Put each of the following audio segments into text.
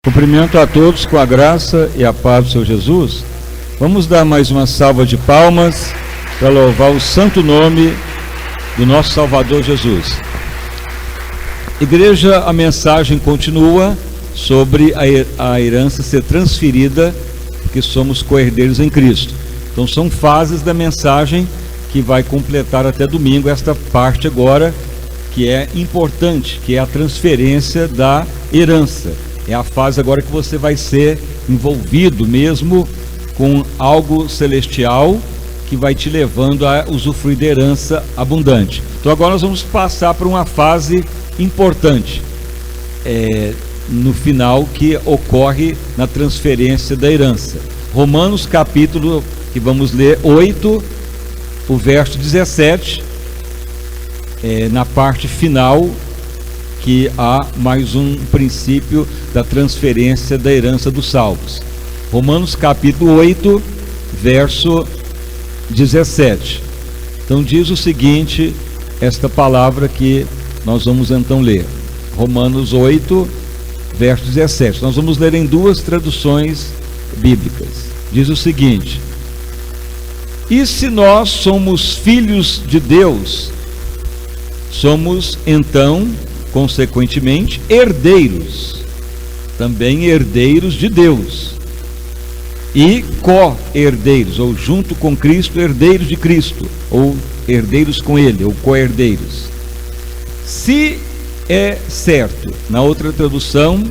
Cumprimento a todos com a graça e a paz do Senhor Jesus. Vamos dar mais uma salva de palmas para louvar o santo nome do nosso Salvador Jesus. Igreja, a mensagem continua sobre a herança ser transferida, porque somos co-herdeiros em Cristo. Então são fases da mensagem que vai completar até domingo esta parte agora, que é importante, que é a transferência da herança. É a fase agora que você vai ser envolvido mesmo com algo celestial que vai te levando a usufruir da herança abundante. Então agora nós vamos passar por uma fase importante no final, que ocorre na transferência da herança. Romanos capítulo, que vamos ler 8, o verso 17, na parte final, que há mais um princípio da transferência da herança dos salvos. Romanos capítulo 8, verso 17. Então diz o seguinte, esta palavra que nós vamos então ler. Romanos 8, verso 17. Nós vamos ler em duas traduções bíblicas. Diz o seguinte: e se nós somos filhos de Deus, somos então, consequentemente, herdeiros, também herdeiros de Deus, e co-herdeiros, ou junto com Cristo, herdeiros de Cristo, ou herdeiros com Ele, ou co-herdeiros. Se é certo, na outra tradução,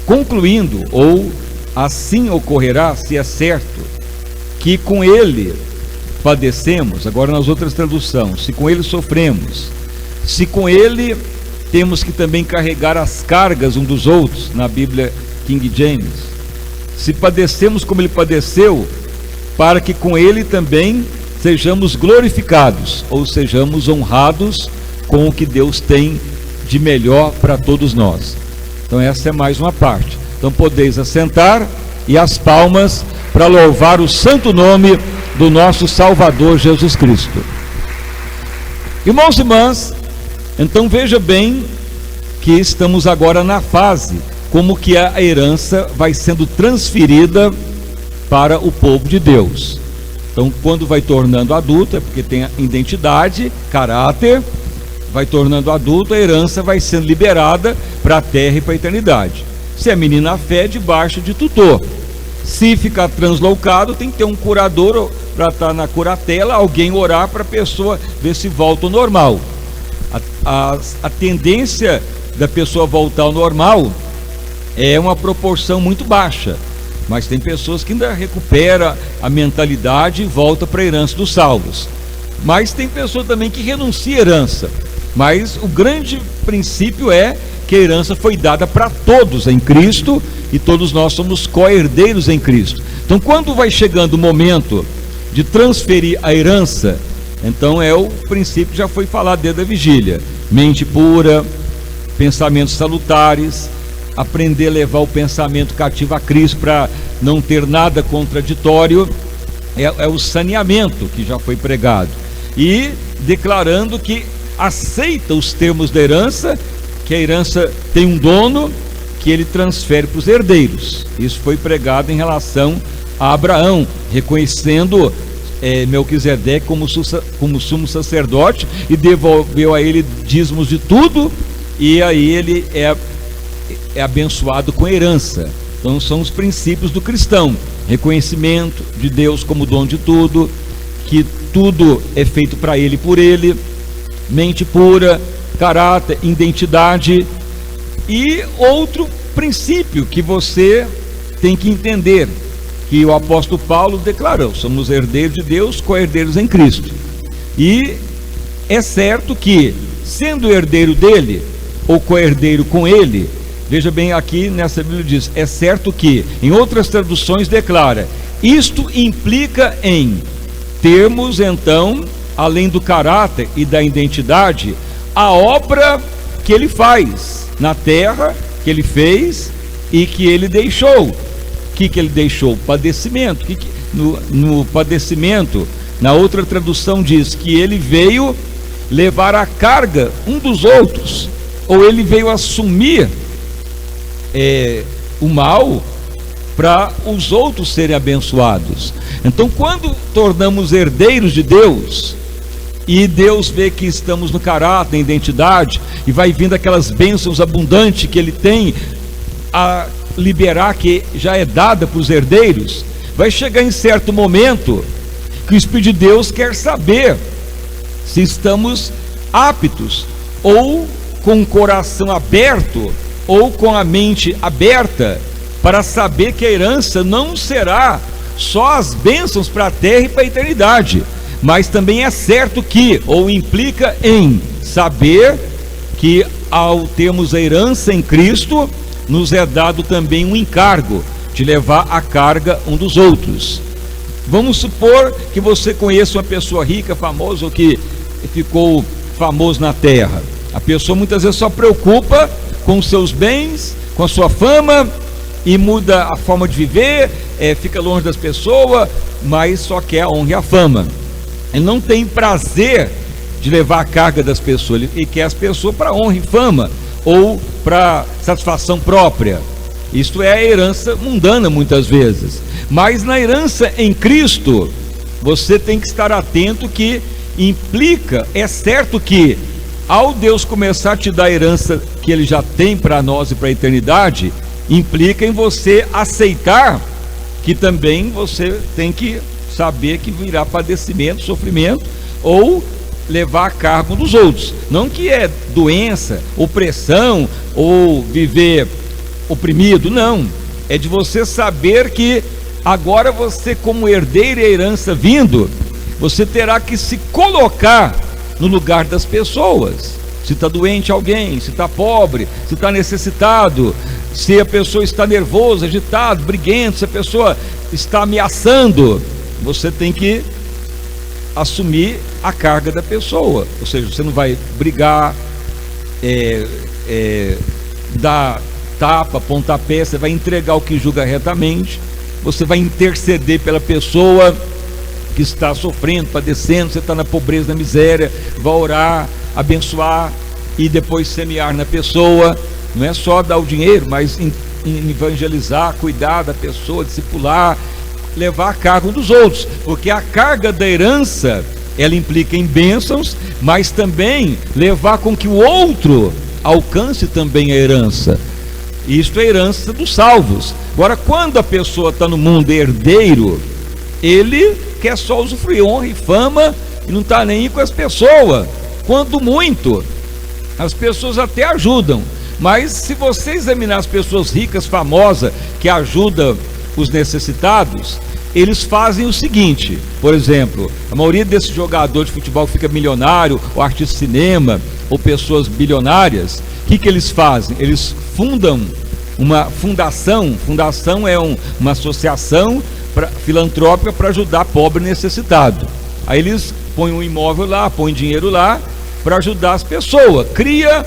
concluindo, ou assim ocorrerá, se é certo, que com Ele padecemos, agora nas outras traduções, se com Ele sofremos, se com Ele temos que também carregar as cargas um dos outros, na Bíblia King James, se padecemos como Ele padeceu, para que com Ele também sejamos glorificados, ou sejamos honrados com o que Deus tem de melhor para todos nós. Então essa é mais uma parte. Então podeis assentar e as palmas para louvar o santo nome do nosso Salvador Jesus Cristo. Irmãos e irmãs, então veja bem que estamos agora na fase como que a herança vai sendo transferida para o povo de Deus. Então quando vai tornando adulto, é porque tem identidade, caráter, vai tornando adulto, a herança vai sendo liberada para a terra e para a eternidade. Se é menina, a fé debaixo de tutor. Se ficar translocado, tem que ter um curador para estar na curatela, alguém orar para a pessoa ver se volta ao normal. A tendência da pessoa voltar ao normal é uma proporção muito baixa, mas tem pessoas que ainda recupera a mentalidade e volta para a herança dos salvos. Mas tem pessoas também que renuncia à herança. Mas o grande princípio é que a herança foi dada para todos em Cristo, e todos nós somos co-herdeiros em Cristo. Então quando vai chegando o momento de transferir a herança, então é o princípio que já foi falado desde a vigília: mente pura, pensamentos salutares, aprender a levar o pensamento cativo a Cristo para não ter nada contraditório, é o saneamento que já foi pregado, e declarando que aceita os termos da herança, que a herança tem um dono, que ele transfere para os herdeiros. Isso foi pregado em relação a Abraão, reconhecendo Melquisedeque como sumo sacerdote, e devolveu a ele dízimos de tudo, e aí ele é abençoado com herança. Então são os princípios do cristão: reconhecimento de Deus como dono de tudo, que tudo é feito para ele e por ele, mente pura, caráter, identidade. E outro princípio que você tem que entender, que o apóstolo Paulo declarou: somos herdeiros de Deus, co-herdeiros em Cristo. E é certo que, sendo herdeiro dele, ou co-herdeiro com ele, veja bem, aqui nessa Bíblia diz, é certo que, em outras traduções declara, isto implica em termos então, além do caráter e da identidade, a obra que ele faz na terra, que ele fez e que ele deixou. O que ele deixou? Padecimento. No padecimento, na outra tradução diz que ele veio levar a carga um dos outros, ou ele veio assumir o mal para os outros serem abençoados. Então, quando tornamos herdeiros de Deus, e Deus vê que estamos no caráter, em identidade, e vai vindo aquelas bênçãos abundantes que Ele tem a liberar, que já é dada para os herdeiros, vai chegar em certo momento que o Espírito de Deus quer saber se estamos aptos, ou com o coração aberto, ou com a mente aberta, para saber que a herança não será só as bênçãos para a terra e para a eternidade, mas também é certo que, ou implica em saber que ao termos a herança em Cristo, nos é dado também um encargo de levar a carga um dos outros. Vamos supor que você conheça uma pessoa rica, famosa, ou que ficou famoso na terra. A pessoa muitas vezes só preocupa com os seus bens, com a sua fama, e muda a forma de viver, fica longe das pessoas, mas só quer a honra e a fama. Ele não tem prazer de levar a carga das pessoas, ele quer as pessoas para honra e fama, ou para satisfação própria. Isto é a herança mundana muitas vezes. Mas na herança em Cristo, você tem que estar atento que implica, é certo que ao Deus começar a te dar a herança que Ele já tem para nós e para a eternidade, implica em você aceitar que também você tem que saber que virá padecimento, sofrimento, ou levar a cargo dos outros. Não que é doença, opressão, ou viver oprimido, não. É de você saber que agora você, como herdeiro e a herança vindo, você terá que se colocar no lugar das pessoas. Se está doente alguém, se está pobre, se está necessitado, se a pessoa está nervosa, agitada, briguenta, se a pessoa está ameaçando, você tem que assumir a carga da pessoa. Ou seja, você não vai brigar, dar tapa, pontapé, você vai entregar o que julga retamente, você vai interceder pela pessoa que está sofrendo, padecendo, você está na pobreza, na miséria, vai orar, abençoar e depois semear na pessoa. Não é só dar o dinheiro, mas evangelizar, cuidar da pessoa, discipular, levar a carga dos outros, porque a carga da herança, ela implica em bênçãos, mas também levar com que o outro alcance também a herança. Isto é a herança dos salvos. Agora, quando a pessoa está no mundo herdeiro, ele quer só usufruir honra e fama e não está nem aí com as pessoas. Quando muito, as pessoas até ajudam, mas se você examinar as pessoas ricas, famosas, que ajudam os necessitados, eles fazem o seguinte. Por exemplo, a maioria desses jogadores de futebol que fica milionário, ou artista de cinema, ou pessoas bilionárias, o que eles fazem? Eles fundam uma fundação. Fundação é uma associação filantrópica para ajudar pobre e necessitado. Aí eles põem um imóvel lá, põem dinheiro lá para ajudar as pessoas. Cria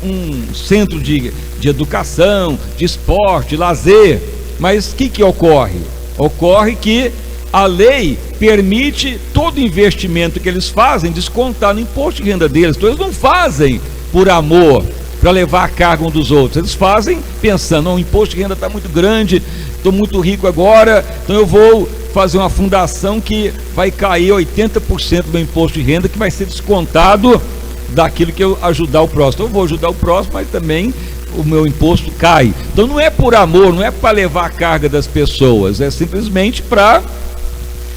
um centro de educação, de esporte, de lazer. Mas o que ocorre? Ocorre que a lei permite todo investimento que eles fazem descontar no imposto de renda deles. Então eles não fazem por amor, para levar a carga um dos outros. Eles fazem pensando, o imposto de renda está muito grande, estou muito rico agora, então eu vou fazer uma fundação que vai cair 80% do meu imposto de renda, que vai ser descontado daquilo que eu ajudar o próximo. Então eu vou ajudar o próximo, mas também o meu imposto cai. Então não é por amor, não é para levar a carga das pessoas, é simplesmente para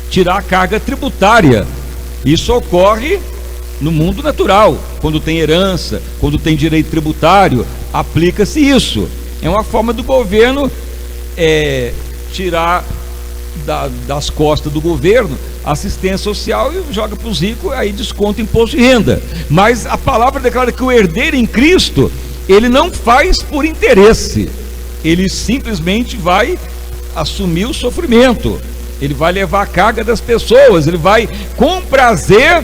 tirar a carga tributária. Isso ocorre no mundo natural, quando tem herança, quando tem direito tributário, aplica-se isso. É uma forma do governo tirar das costas do governo assistência social e joga para os ricos, aí desconta imposto de renda. Mas a palavra declara que o herdeiro em Cristo, ele não faz por interesse, ele simplesmente vai assumir o sofrimento, ele vai levar a carga das pessoas, ele vai com prazer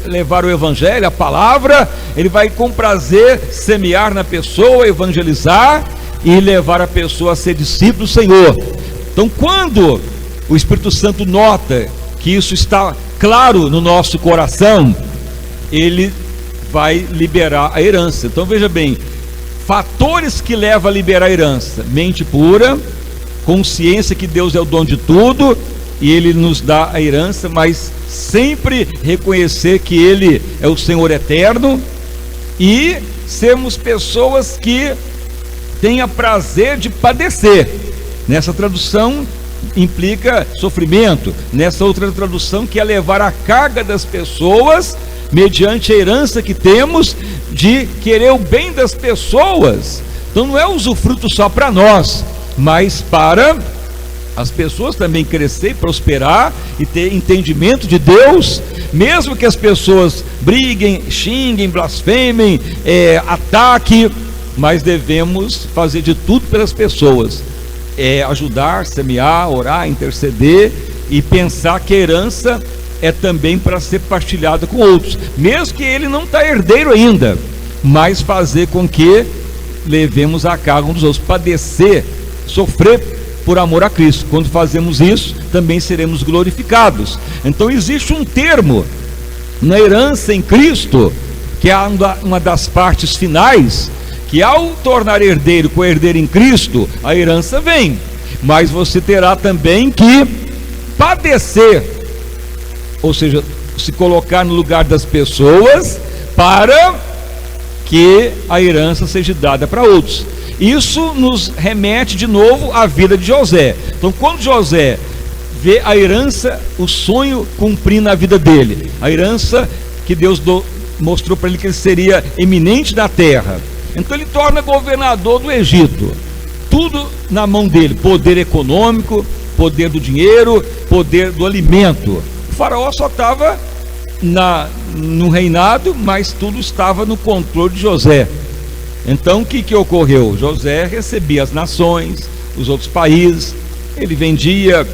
levar o evangelho, a palavra, ele vai com prazer semear na pessoa, evangelizar e levar a pessoa a ser discípulo do Senhor. Então, quando o Espírito Santo nota que isso está claro no nosso coração, ele vai liberar a herança. Então veja bem, fatores que levam a liberar a herança: mente pura, consciência que Deus é o dono de tudo e Ele nos dá a herança, mas sempre reconhecer que Ele é o Senhor eterno, e sermos pessoas que tenha prazer de padecer. Nessa tradução implica sofrimento, nessa outra tradução que é levar a carga das pessoas, mediante a herança que temos de querer o bem das pessoas. Então não é usufruto só para nós, mas para as pessoas também crescer, prosperar e ter entendimento de Deus, mesmo que as pessoas briguem, xinguem, blasfemem, ataquem, mas devemos fazer de tudo pelas pessoas, ajudar, semear, orar, interceder, e pensar que a herança é também para ser partilhada com outros, mesmo que ele não está herdeiro ainda, mas fazer com que levemos a carga um dos outros, padecer, sofrer por amor a Cristo. Quando fazemos isso, também seremos glorificados. Então existe um termo na herança em Cristo, que é uma das partes finais, que ao tornar herdeiro com herdeiro em Cristo, a herança vem, mas você terá também que padecer, ou seja, se colocar no lugar das pessoas para que a herança seja dada para outros. Isso nos remete de novo à vida de José. Então, quando José vê a herança, o sonho cumprir na vida dele, a herança que Deus mostrou para ele que ele seria eminente na terra, então ele torna governador do Egito, tudo na mão dele, poder econômico, poder do dinheiro, poder do alimento. O faraó só estava no reinado, mas tudo estava no controle de José. Então o que ocorreu? José recebia as nações, os outros países, ele vendia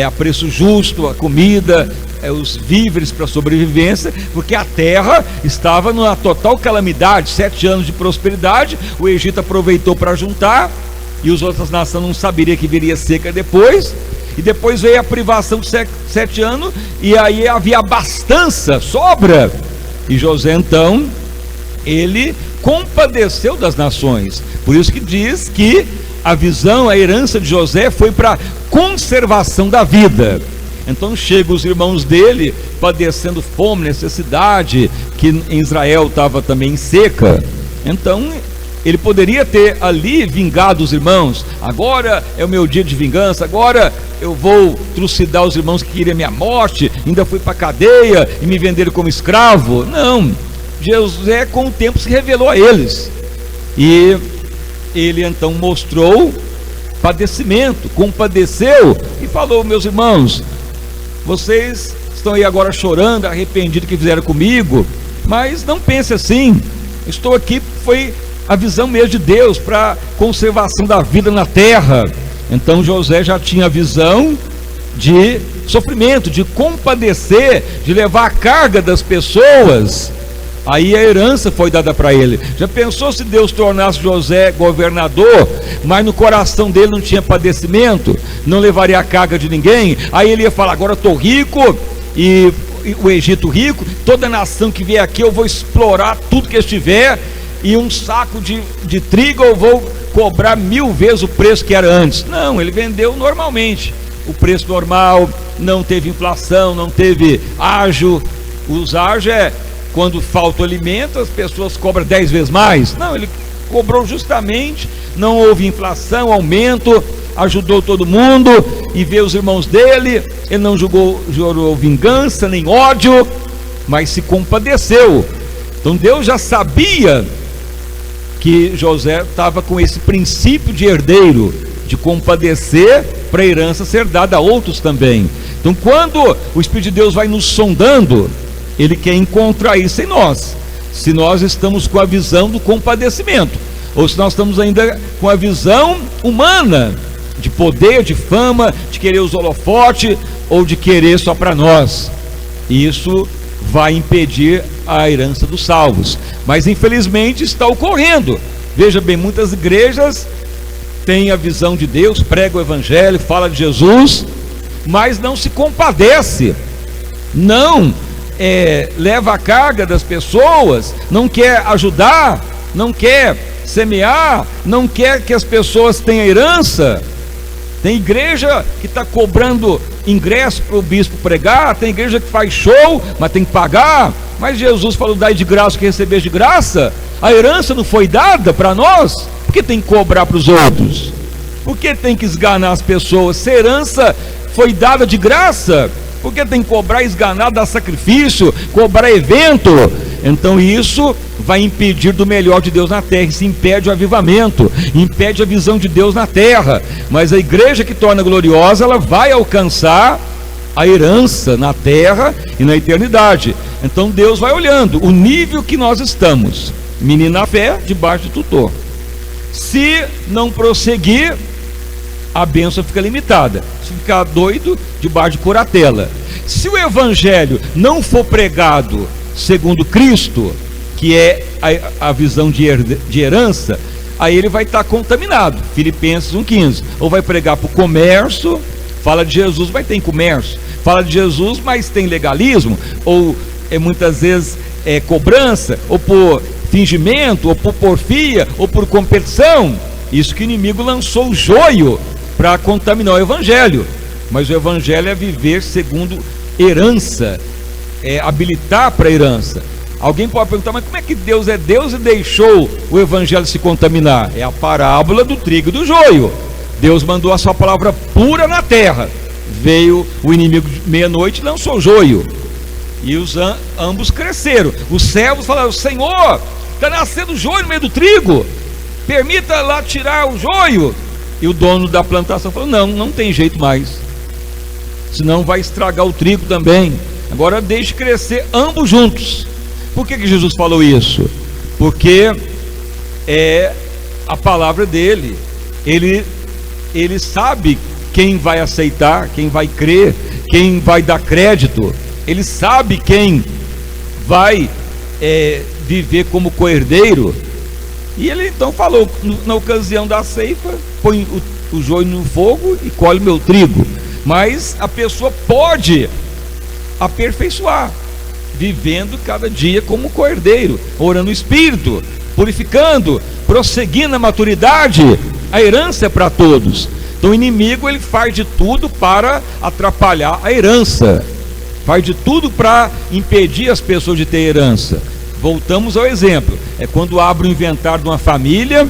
a preço justo a comida, os víveres para sobrevivência, porque a terra estava numa total calamidade, 7 anos de prosperidade, o Egito aproveitou para juntar, e as outras nações não saberiam que viria seca depois, e depois veio a privação de 7 anos, e aí havia abastança, sobra, e José então, ele compadeceu das nações. Por isso que diz que a visão, a herança de José foi para conservação da vida. Então chegam os irmãos dele padecendo fome, necessidade, que em Israel estava também seca. Então ele poderia ter ali vingado os irmãos. Agora é o meu dia de vingança, agora eu vou trucidar os irmãos que queriam minha morte, ainda fui para a cadeia e me venderam como escravo. Não, José com o tempo se revelou a eles, e ele então mostrou padecimento, compadeceu e falou: meus irmãos, vocês estão aí agora chorando, arrependidos do que fizeram comigo, mas não pense assim, estou aqui, foi a visão mesmo de Deus para conservação da vida na terra. Então José já tinha a visão de sofrimento, de compadecer, de levar a carga das pessoas. Aí a herança foi dada para ele. Já pensou se Deus tornasse José governador, mas no coração dele não tinha padecimento, não levaria a carga de ninguém? Aí ele ia falar: agora eu estou rico, e o Egito rico, toda nação que vier aqui eu vou explorar tudo que estiver, e um saco de trigo eu vou cobrar 1000 vezes o preço que era antes. Não, ele vendeu normalmente, o preço normal, não teve inflação, não teve ágio. Os ágio é quando falta o alimento, as pessoas cobram 10 vezes mais. Não, ele cobrou justamente, não houve inflação, aumento, ajudou todo mundo, e vê os irmãos dele, ele não jurou vingança, nem ódio, mas se compadeceu. Então Deus já sabia que José estava com esse princípio de herdeiro, de compadecer para a herança ser dada a outros também. Então quando o Espírito de Deus vai nos sondando, ele quer encontrar isso em nós, se nós estamos com a visão do compadecimento, ou se nós estamos ainda com a visão humana, de poder, de fama, de querer os holofotes, ou de querer só para nós. Isso vai impedir a herança dos salvos, mas infelizmente está ocorrendo. Veja bem, muitas igrejas têm a visão de Deus, pregam o evangelho, fala de Jesus, mas não se compadece, não leva a carga das pessoas, não quer ajudar, não quer semear, não quer que as pessoas tenham herança. Tem igreja que está cobrando ingresso para o bispo pregar, tem igreja que faz show, mas tem que pagar. Mas Jesus falou: dai de graça o que recebeis de graça. A herança não foi dada para nós, por que tem que cobrar para os outros? Por que tem que esganar as pessoas? Se a herança foi dada de graça, por que tem que cobrar, esganar, dar sacrifício, cobrar evento? Então isso vai impedir do melhor de Deus na terra. Isso impede o avivamento, impede a visão de Deus na terra. Mas a igreja que torna gloriosa, ela vai alcançar a herança na terra e na eternidade. Então Deus vai olhando o nível que nós estamos. Menino na fé, debaixo de tutor. Se não prosseguir, a bênção fica limitada. Se ficar doido, debaixo de curatela. Se o evangelho não for pregado segundo Cristo, que é a visão de herança, aí ele vai estar contaminado. Filipenses 1,15. Ou vai pregar para o comércio, fala de Jesus, mas tem comércio. Fala de Jesus, mas tem legalismo. Ou muitas vezes cobrança, ou por fingimento, ou por porfia, ou por competição. Isso que o inimigo lançou o joio para contaminar o evangelho. Mas o evangelho é viver segundo herança, é habilitar para a herança. Alguém pode perguntar: mas como é que Deus é Deus e deixou o evangelho se contaminar? É a parábola do trigo e do joio. Deus mandou a sua palavra pura na terra. Veio o inimigo de meia-noite e lançou o joio. E ambos cresceram. Os servos falaram: Senhor, está nascendo joio no meio do trigo, permita lá tirar o joio. E o dono da plantação falou: não tem jeito mais, senão vai estragar o trigo também. Agora deixe crescer ambos juntos. Por que Jesus falou isso? Porque é a palavra dele. Ele sabe quem vai aceitar, quem vai crer, quem vai dar crédito. Ele sabe quem vai viver como coerdeiro. E ele então falou: na ocasião da ceifa, põe o joio no fogo e colhe meu trigo. Mas a pessoa pode aperfeiçoar, vivendo cada dia como coerdeiro, orando o Espírito, purificando, prosseguindo na maturidade. A herança é para todos. Então o inimigo, ele faz de tudo para atrapalhar a herança, faz de tudo para impedir as pessoas de ter herança. Voltamos ao exemplo: é quando abre o inventário de uma família,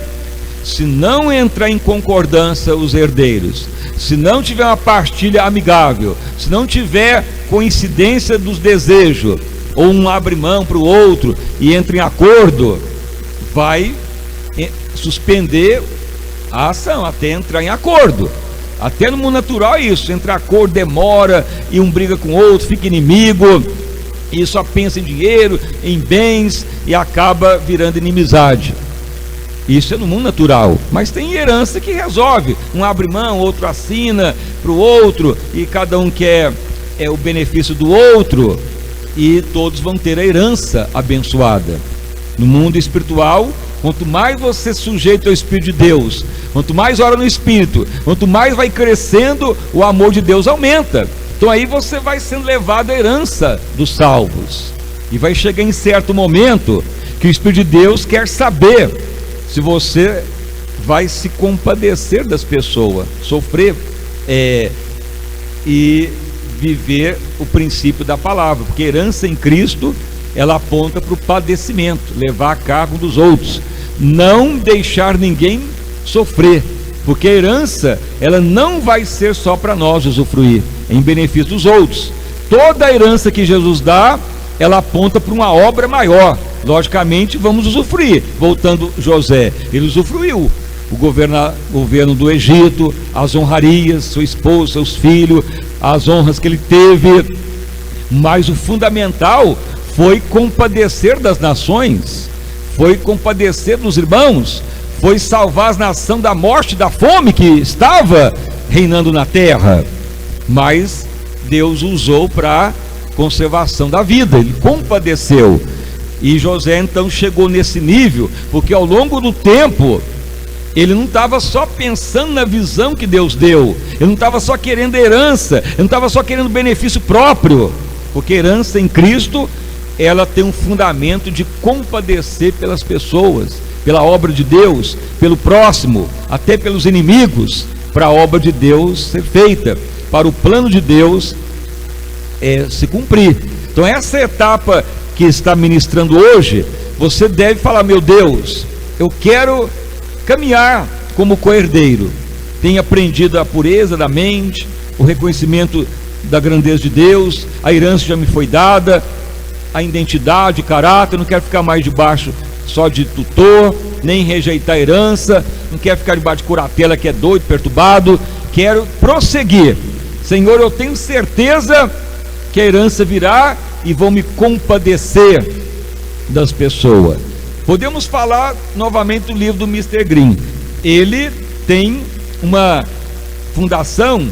se não entrar em concordância os herdeiros, se não tiver uma partilha amigável, se não tiver coincidência dos desejos, ou um abre mão para o outro e entra em acordo, vai suspender a ação até entrar em acordo. Até no mundo natural é isso: entra em acordo, demora, e um briga com o outro, fica inimigo, e só pensa em dinheiro, em bens, e acaba virando inimizade. Isso é no mundo natural. Mas tem herança que resolve: um abre mão, outro assina para o outro, e cada um quer o benefício do outro, e todos vão ter a herança abençoada. No mundo espiritual, quanto mais você sujeita ao Espírito de Deus, quanto mais ora no Espírito, quanto mais vai crescendo, o amor de Deus aumenta. Então aí você vai sendo levado à herança dos salvos, e vai chegar em certo momento que o Espírito de Deus quer saber se você vai se compadecer das pessoas, sofrer e viver o princípio da palavra, porque herança em Cristo, ela aponta para o padecimento, levar a cargo dos outros, não deixar ninguém sofrer, porque a herança, ela não vai ser só para nós usufruir, em benefício dos outros. Toda a herança que Jesus dá, ela aponta para uma obra maior. Logicamente vamos usufruir. Voltando José, ele usufruiu o governo do Egito, as honrarias, sua esposa, seus filhos, as honras que ele teve, mas o fundamental foi compadecer das nações, foi compadecer dos irmãos, foi salvar as nações da morte, da fome que estava reinando na terra. Mas Deus usou para conservação da vida, ele compadeceu. E José então chegou nesse nível, porque ao longo do tempo ele não estava só pensando na visão que Deus deu, ele não estava só querendo herança, ele não estava só querendo benefício próprio, porque herança em Cristo, ela tem um fundamento de compadecer pelas pessoas, pela obra de Deus, pelo próximo, até pelos inimigos, para a obra de Deus ser feita, para o plano de Deus se cumprir. Então essa etapa que está ministrando hoje, você deve falar: meu Deus, eu quero caminhar como coerdeiro. Tenho aprendido a pureza da mente, o reconhecimento da grandeza de Deus, a herança já me foi dada, a identidade, caráter. Não quero ficar mais debaixo só de tutor, nem rejeitar a herança, não quero ficar debaixo de curatela que é doido, perturbado. Quero prosseguir. Senhor, eu tenho certeza que a herança virá e vão me compadecer das pessoas. Podemos falar novamente do livro do Mr. Green. Ele tem uma fundação,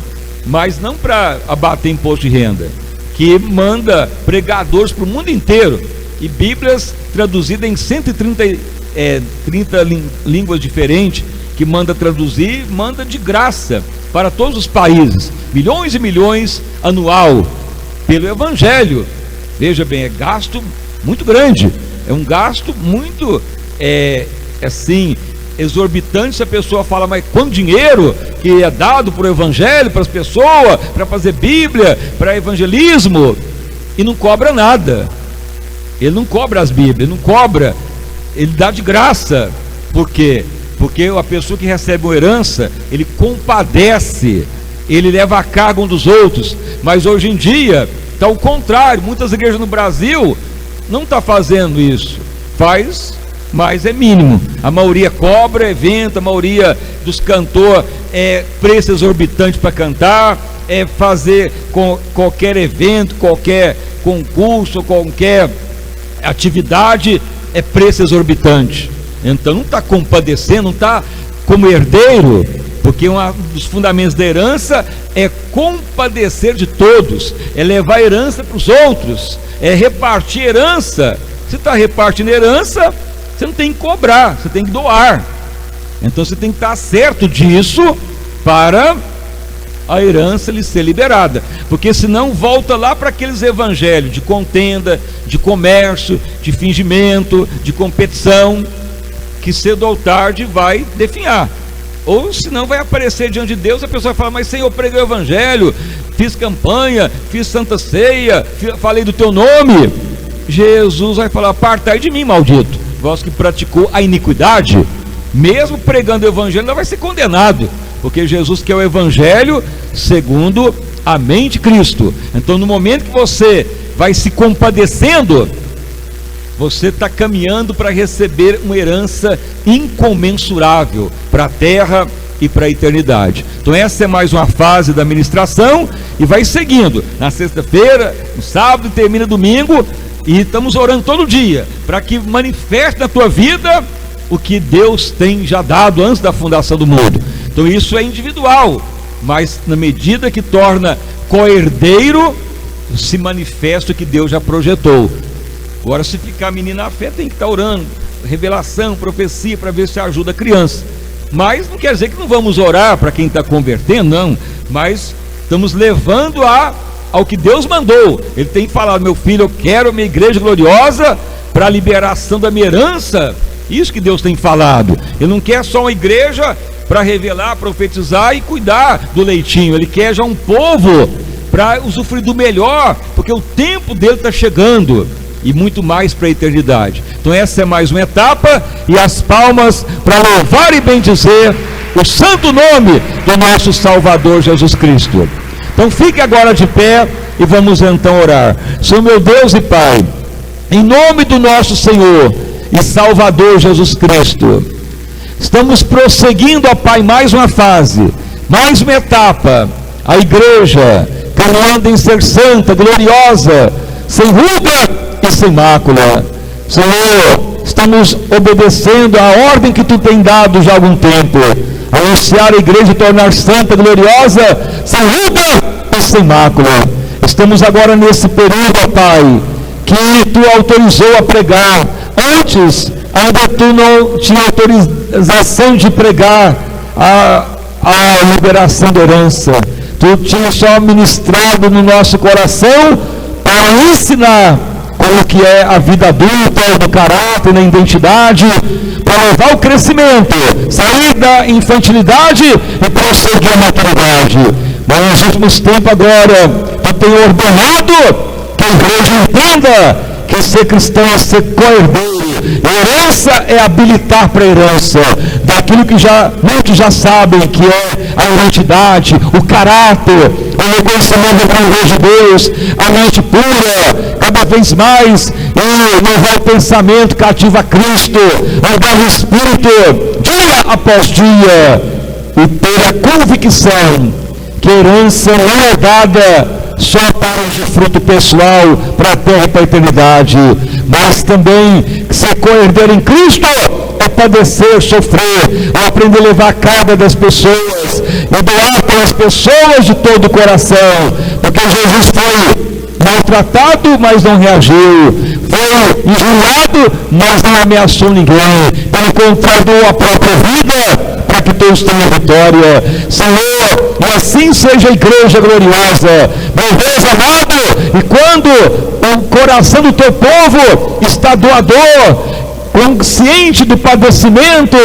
mas não para abater imposto de renda, que manda pregadores para o mundo inteiro, e Bíblias traduzidas em 130 línguas diferentes, que manda traduzir, manda de graça para todos os países, milhões e milhões anual, pelo Evangelho. Veja bem, é gasto muito grande, é um gasto muito assim, exorbitante. Se a pessoa fala: mas quanto dinheiro que é dado para o Evangelho, para as pessoas, para fazer Bíblia, para evangelismo, e não cobra nada. Ele não cobra as Bíblias, não cobra, ele dá de graça. Por quê? Porque a pessoa que recebe uma herança, ele compadece, ele leva a carga um dos outros. Mas hoje em dia está o contrário. Muitas igrejas no Brasil não estão fazendo isso. Faz, mas é mínimo. A maioria cobra evento, a maioria dos cantores preço exorbitante para cantar, fazer com qualquer evento, qualquer concurso, qualquer atividade, preço exorbitante. Então não está compadecendo, não está como herdeiro, porque um dos fundamentos da herança é compadecer de todos, é levar a herança para os outros, é repartir herança. Se está repartindo herança, você não tem que cobrar, você tem que doar. Então você tem que estar certo disso para a herança lhe ser liberada, porque senão volta lá para aqueles evangelhos de contenda, de comércio, de fingimento, de competição, que cedo ou tarde vai definhar. Ou senão vai aparecer diante de Deus, a pessoa vai falar: mas Senhor, eu preguei o evangelho, fiz campanha, fiz santa ceia, falei do teu nome. Jesus vai falar: apartai de mim, maldito, vós que praticou a iniquidade. Mesmo pregando o evangelho, não vai ser condenado, porque Jesus quer o evangelho segundo a mente de Cristo. Então no momento que você vai se compadecendo, você está caminhando para receber uma herança incomensurável para a terra e para a eternidade. Então essa é mais uma fase da ministração, e vai seguindo na sexta-feira, no sábado, e termina domingo. E estamos orando todo dia para que manifeste na tua vida o que Deus tem já dado antes da fundação do mundo. Então isso é individual, mas na medida que torna coerdeiro, se manifesta o que Deus já projetou. Agora, se ficar menino na fé, tem que estar orando, revelação, profecia, para ver se ajuda a criança. Mas não quer dizer que não vamos orar para quem está convertendo, não. Mas estamos levando ao que Deus mandou. Ele tem falado: meu filho, eu quero minha igreja gloriosa para a liberação da minha herança. Isso que Deus tem falado. Ele não quer só uma igreja para revelar, profetizar e cuidar do leitinho. Ele quer já um povo para usufruir do melhor, porque o tempo dele está chegando, e muito mais para a eternidade. Então essa é mais uma etapa, e as palmas para louvar e bendizer o santo nome do nosso Salvador Jesus Cristo. Então fique agora de pé e vamos então orar. Senhor meu Deus e Pai, em nome do nosso Senhor e Salvador Jesus Cristo, estamos prosseguindo, ó Pai, mais uma fase, mais uma etapa, a igreja caminhando em ser santa, gloriosa, sem ruga e sem mácula. Senhor, estamos obedecendo a ordem que Tu tem dado já há algum tempo, anunciar a igreja e tornar santa, gloriosa, sem ruga e sem mácula. Estamos agora nesse período, ó Pai, que Tu autorizou a pregar. Antes, ainda Tu não tinha autorização de pregar a liberação da herança. Tu tinha só ministrado no nosso coração para ensinar com o que é a vida adulta, no caráter, na identidade, para levar o crescimento, sair da infantilidade e prosseguir a maturidade. Mas nos últimos tempos agora, eu tenho ordenado que a igreja entenda que ser cristão é ser co-herdeiro. Herança é habilitar para a herança daquilo que muitos já sabem, que é a identidade, o caráter, o reconhecimento da igreja de Deus, a mente pura, cada vez mais, e levar o pensamento cativo a Cristo, andar no Espírito, dia após dia, e ter a convicção que a herança não é dada só para o fruto pessoal, para a terra e para a eternidade, mas também ser co-herdeiro em Cristo é padecer, sofrer, aprender a levar a carga das pessoas e doar para as pessoas de todo o coração, porque Jesus foi maltratado, mas não reagiu, foi injuriado, mas não ameaçou ninguém, pelo contrário, deu a própria vida para que todos tenham vitória. Senhor, e assim seja a igreja gloriosa, meu Deus amado, e quando o coração do teu povo está doador, consciente do padecimento,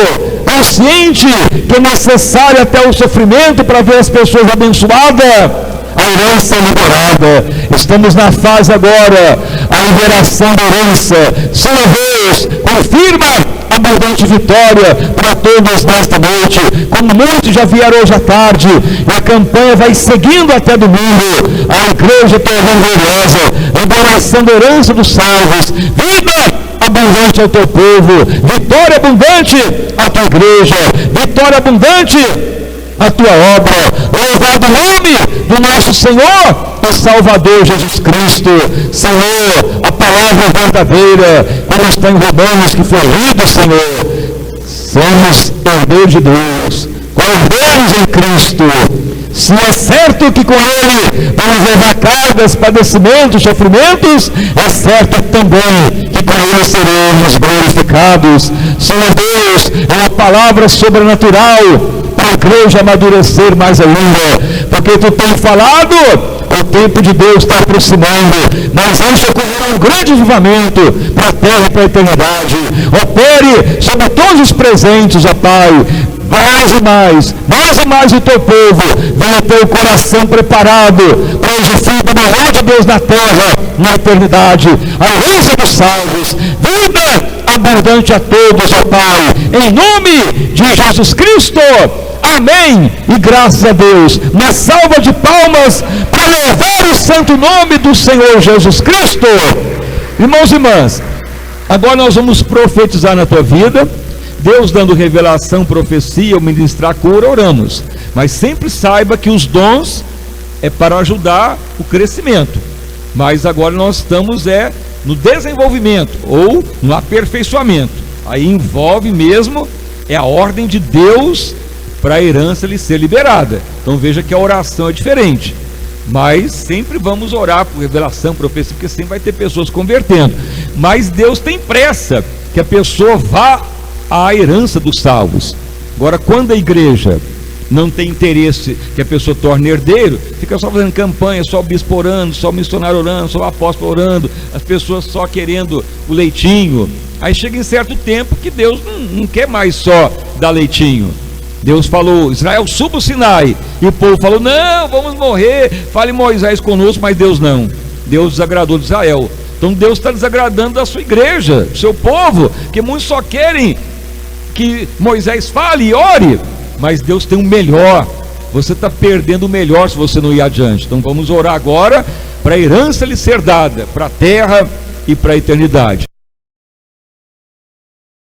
consciente que é necessário até o sofrimento para ver as pessoas abençoadas, a herança é liberada. Estamos na fase agora, a liberação da herança. Senhor Deus, confirma abundante vitória para todos nesta noite, como muitos já vieram hoje à tarde, e a campanha vai seguindo até domingo. A igreja toda gloriosa, liberação da herança dos salvos, vida abundante ao teu povo, vitória abundante à tua igreja, vitória abundante a tua obra, louvado o nome do nosso Senhor e Salvador Jesus Cristo. Senhor, a palavra verdadeira, como está em Romanos, que foi lido, Senhor, somos herdeiros de Deus, herdeiros em Cristo. Se é certo que com Ele vamos levar cargas, padecimentos, sofrimentos, é certo também que com Ele seremos glorificados. Senhor Deus, é uma palavra sobrenatural para a igreja amadurecer mais ainda, porque Tu tens falado, o tempo de Deus está aproximando, mas antes ocorrerá um grande avivamento para a terra e para a eternidade. Opere sobre todos os presentes, ó Pai, mais e mais o teu povo vai ter o coração preparado para usufruir do melhor de Deus na terra, na eternidade, a herança dos salvos, vida abundante a todos, ó Pai, em nome de Jesus Cristo, amém, e graças a Deus. Uma salva de palmas para louvar o santo nome do Senhor Jesus Cristo. Irmãos e irmãs, agora nós vamos profetizar na tua vida. Deus dando revelação, profecia, ou ministrar cura, oramos. Mas sempre saiba que os dons é para ajudar o crescimento. Mas agora nós estamos no desenvolvimento ou no aperfeiçoamento. Aí envolve mesmo, é a ordem de Deus para a herança lhe ser liberada. Então veja que a oração é diferente. Mas sempre vamos orar por revelação, profecia, porque sempre vai ter pessoas convertendo. Mas Deus tem pressa que a pessoa vá à herança dos salvos. Agora, quando a igreja não tem interesse que a pessoa torne herdeiro, fica só fazendo campanha, só o bispo orando, só o missionário orando, só o apóstolo orando, as pessoas só querendo o leitinho. Aí chega em certo tempo que Deus não quer mais só dar leitinho. Deus falou, Israel, suba o Sinai, e o povo falou, não, vamos morrer, fale Moisés conosco, mas Deus não. Deus desagradou de Israel. Então Deus está desagradando da sua igreja, do seu povo, que muitos só querem que Moisés fale e ore, mas Deus tem o melhor. Você está perdendo o melhor se você não ir adiante. Então vamos orar agora para a herança lhe ser dada, para a terra e para a eternidade.